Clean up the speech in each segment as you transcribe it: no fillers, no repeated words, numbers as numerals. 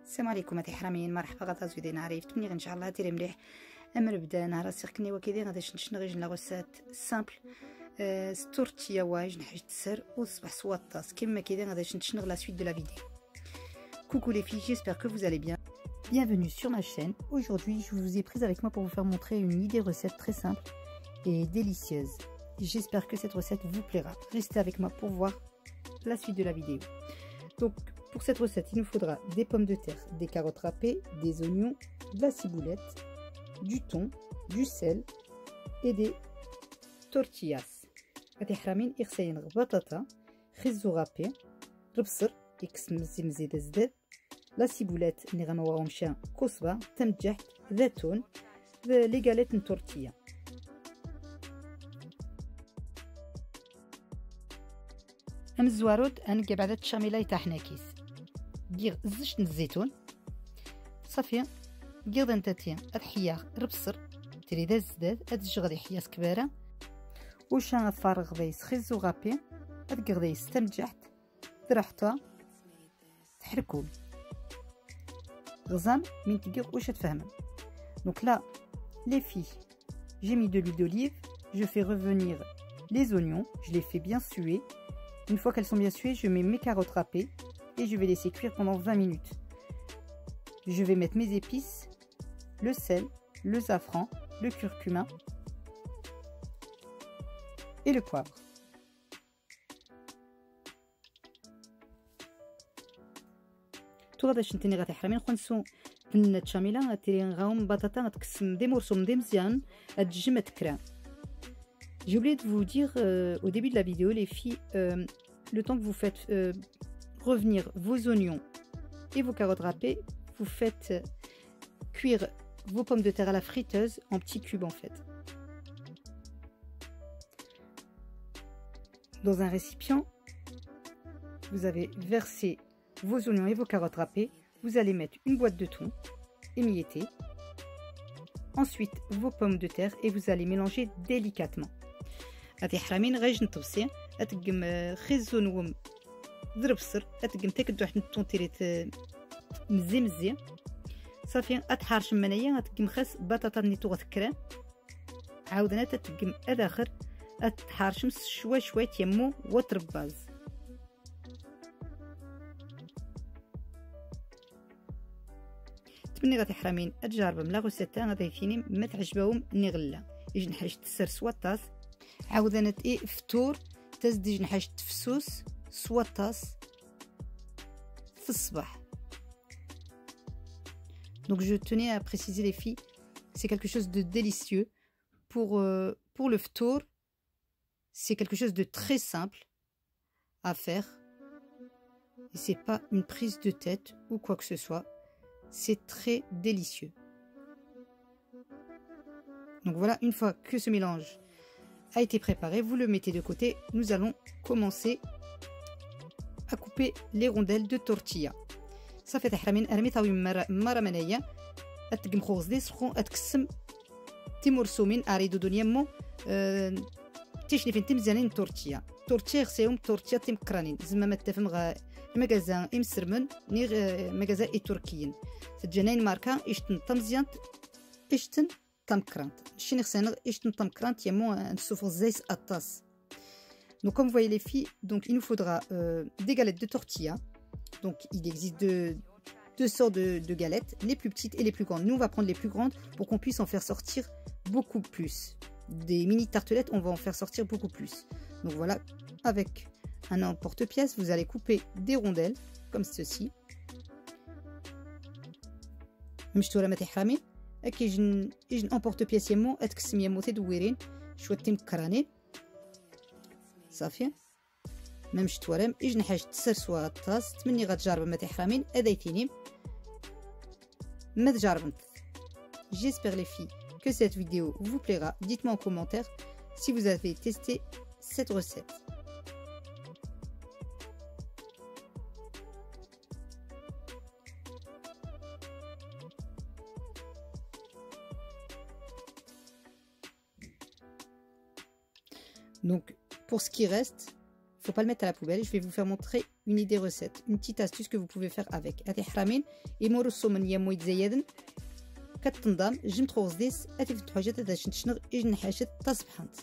السلام عليكم حرامين، مرحبا غدا زويدين عريف تمني ان شاء الله ديري مليح. امر بدا نهار سيركني وكيدي غادي نشنغ لا غوسات سامبل ستورتيا واج نحج تسر وصبح سواطاس كيما كيدي غادي نشنغ لا suite de la vidéo. Coucou les filles, j'espère que vous allez bien. Bienvenue sur ma chaîne. Aujourd'hui, je vous ai prise avec moi pour vous faire montrer une idée recette très simple et délicieuse. J'espère que cette recette vous plaira. Restez avec moi pour voir la suite de la vidéo. Donc, pour cette recette, il nous faudra des pommes de terre, des carottes râpées, des oignons, de la ciboulette, du thon, du sel et des tortillas. هادي حرامين إغسالين بطاطا خيزو رابي ربصر إكس مزيد زداد لا سيبولات اللي غنوراهم شا كوسبا تمجحت زيتون لي غاليت نتورتيا. ام الزوارود انقي بعد الشاميلاي تاع حناكيس دير زجت الزيتون صافي قيض انتتي الحياه ربصر تري دا الزداد ادج غادي حياس كبيره وشان فارغ دايس خيزو غابي ادقر دايس تمجحت درحتها تحركو غزام من تقيق واش تفهمن. Donc là les filles, j'ai mis de l'huile d'olive, je fais revenir les oignons, je les fais bien suer. Une fois qu'elles sont bien suées, je mets mes carottes râpées et je vais laisser cuire pendant 20 minutes. Je vais mettre mes épices, le sel, le safran, le curcuma et le poivre. غادي شنتني غادي حرامين خنسو بنات شاميله غتيري غاهم بطاطا غتقسم دي مورسو دي مزيان تجمع تكرا. J'ai oublié de vous dire au début de la vidéo, les filles, le temps que vous faites revenir vos oignons et vos carottes râpées, vous faites cuire vos pommes de terre à la friteuse en petits cubes en fait. Dans un récipient, vous avez versé vos oignons et vos carottes râpées. Vous allez mettre une boîte de thon émiettée. Ensuite, vos pommes de terre et vous allez mélanger délicatement. هادي حرامين غايج نطبسي اتقم خيزو نوم ضربصر اتقم تاكد واحد الطون تيريت مزي صافي اتحارش منايا اتقم خاص بطاطا نيتو غتكرا عاودنا تتقم اداخر اتحارشم شوي تيمو وترباز. تمني غادي حرامين اتجاربهم لا غوسيتا غادي فيني ما تعجبهم ني غلا يجي نحاج تسر سواطاس عاودنا فطور تزديج نحاج تفسوس سواطاس في الصباح. Donc je tenais à préciser les filles, c'est quelque chose de délicieux pour le ftour. C'est quelque chose de très simple à faire et c'est pas une prise de tête ou quoi que ce soit. C'est très délicieux. Donc voilà, une fois que ce mélange a été préparé, vous le mettez de côté. Nous allons commencer à couper les rondelles de tortilla. Ça fait تحرمين ارميتاوي مره منايا اتقم خوز دي سخون اتقسم تيمورسومين اريدو دنيامو تيشني فين تمزانين تورتيا غسيهم تورتيا تيمكرانين زعما ما تفهم غا مغازان امسرمن ني مغازا اي تركيين تجنين ماركا اشتن طمزيان اشتن tamkrant. Donc comme vous voyez les filles, donc il nous faudra des galettes de tortilla. Donc il existe deux sortes de galettes, les plus petites et les plus grandes. Nous on va prendre les plus grandes pour qu'on puisse en faire sortir beaucoup plus. Des mini tartelettes, on va en faire sortir beaucoup plus. Donc voilà, avec un emporte-pièce, vous allez couper des rondelles comme ceci. كيجن امبورط بياس يمو اتقسم يمو تدويرين شويه تمكرانين صافي ممش توارم اجن حاجه تسر سواطاس تمني غتجرب ما تحرامين ادايتيني ما تجربت. J'espère les filles que cette vidéo vous plaira. Dites-moi en commentaire si vous avez testé cette recette. Donc pour ce qui reste, faut pas le mettre à la poubelle. Je vais vous faire montrer une idée recette, une petite astuce que vous pouvez faire avec. هذه حرامين يمورو السومن يمو يتزيدن كتنضم جم تغوزديس هذه في حاجات هذا شنشنغ يجن حاجات تصبحانت.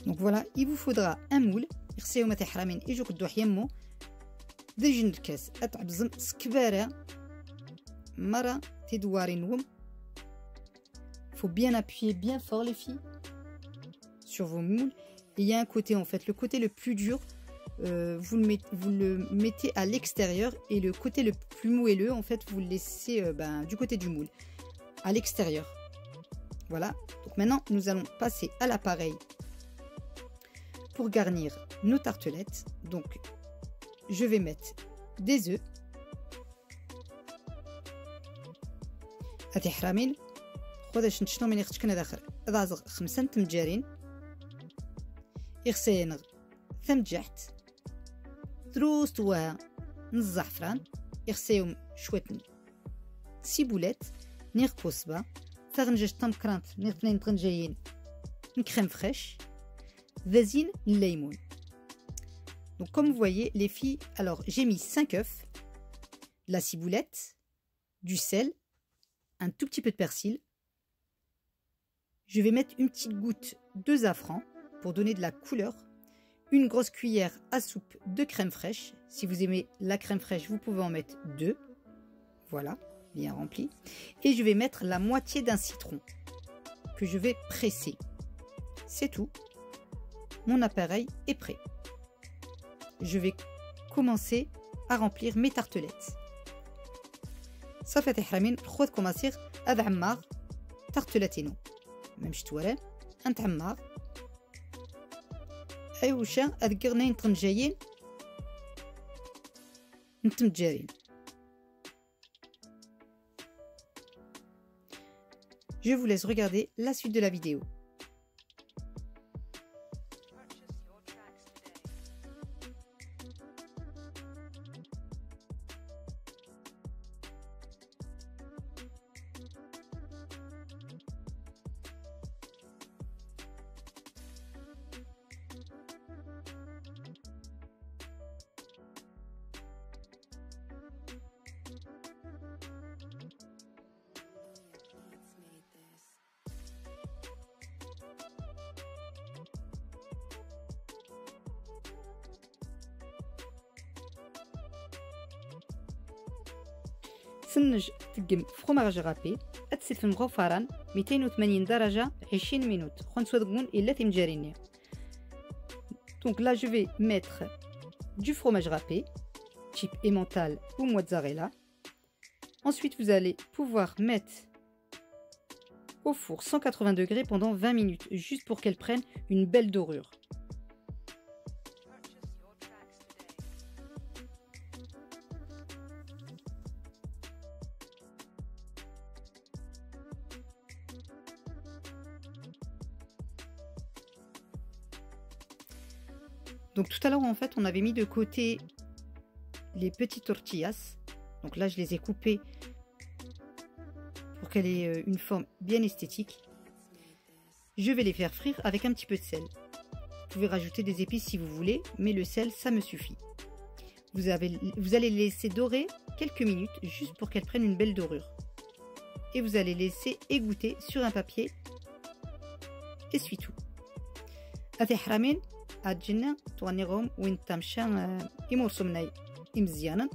Donc voilà, il vous faudra un moule. يخصيو ما تحرامين يجو كدوح يمو دجن الكاس اتعبزم سكباره مرة تدوارين وم. Faut bien appuyer bien fort les filles sur vos moules. Il y a un côté en fait, le côté le plus dur, vous le mettez à l'extérieur et le côté le plus moelleux en fait, vous le laissez du côté du moule, à l'extérieur. Voilà. Donc maintenant, nous allons passer à l'appareil pour garnir nos tartelettes. Donc, je vais mettre des œufs. هذه حرامين خذ شنو من يختكنا داخل ضازق 5 تمجارين يغسينغ ثم جحت دروس توها الزعفران يغسيهم شويه سيبولات نيغ كوسبا ثغنجاج طم كرانت نيغ ثنين طنجايين كريم فريش ذازين الليمون. Donc comme vous voyez les filles, alors j'ai mis 5 œufs, de la ciboulette, du sel, un tout petit peu de persil. Je vais mettre une petite goutte de safran pour donner de la couleur, une grosse cuillère à soupe de crème fraîche. Si vous aimez la crème fraîche, vous pouvez en mettre 2. Voilà, bien rempli. Et je vais mettre la moitié d'un citron que je vais presser. C'est tout. Mon appareil est prêt. Je vais commencer à remplir mes tartelettes. صافي حرامين خذ كوماسير هذا عمار تارتلاتينو ممشي توالي انت عمار ايوشا اذكرنين طنجايين نتم جارين. Je vous laisse regarder la suite de la vidéo. سنج تقم فروماج رابي اتسد في مغفران 280 درجة 20 minutes 5 دقون إلا تمجاريني. Donc là je vais mettre du fromage râpé type emmental ou mozzarella. Ensuite vous allez pouvoir mettre au four 180 degrés pendant 20 minutes juste pour qu'elle prenne une belle dorure. Donc tout à l'heure en fait on avait mis de côté les petites tortillas. Donc là je les ai coupées pour qu'elle ait une forme bien esthétique. Je vais les faire frire avec un petit peu de sel. Vous pouvez rajouter des épices si vous voulez, mais le sel ça me suffit. Vous allez les laisser dorer quelques minutes juste pour qu'elles prennent une belle dorure. Et vous allez laisser égoutter sur un papier essuie-tout. أجينا توانيغهم وين تمشى يمورسومناي مزيانا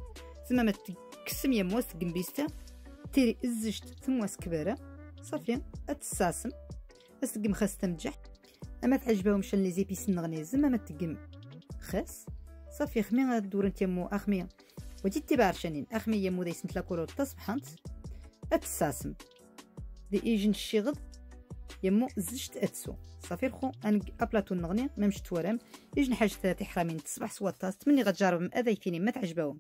زعما ما تكسم يموس جنبيستا تيري الزجت ثم كبيره صافي اتساسم اسقم خاص تمجح اما تعجبهمش لي زيبيس نغني زعما ما تقم خاص صافي خمي دور انت مو اخميه ودي تبع عشانين اخميه مو دايسنت لا كولور تصبحانت اتساسم دي ايجن الشيغد يمو زجت اتسو صافي الخو ان ابلاطو نغني ممش توارم يجن حاجه تاتي حرامين تصبح سواطاس تمني غتجربهم اذا فيني ما تعجبهم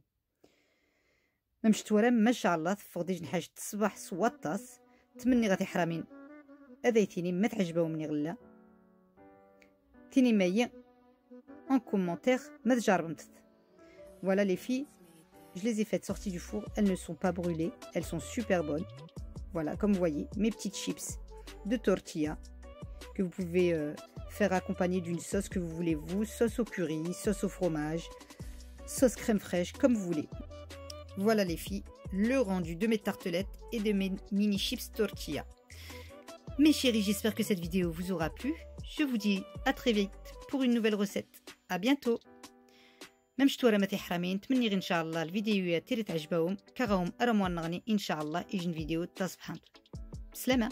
ممش توارم ما شاء الله تفقد يجن حاجه تصبح سواطاس تمني غادي حرامين اذا فيني ما تعجبهم مني غلا تيني مايا en commentaire ما تجربمت. Voilà les filles, je les ai faites sortir du four, elles ne sont pas brûlées, elles sont super bonnes. Voilà, comme vous voyez, mes petites chips de tortilla que vous pouvez faire accompagner d'une sauce que vous voulez vous, sauce au curry, sauce au fromage, sauce crème fraîche, comme vous voulez. Voilà les filles, le rendu de mes tartelettes et de mes mini chips tortilla. Mes chéris, j'espère que cette vidéo vous aura plu. Je vous dis à très vite pour une nouvelle recette. À bientôt. même شتو راه ما تيحرمين نتمنى ان شاء الله الفيديوهات تيري تعجبهم كراهم راه موانغني ان شاء الله يجي فيديو تصبحان بسلامه.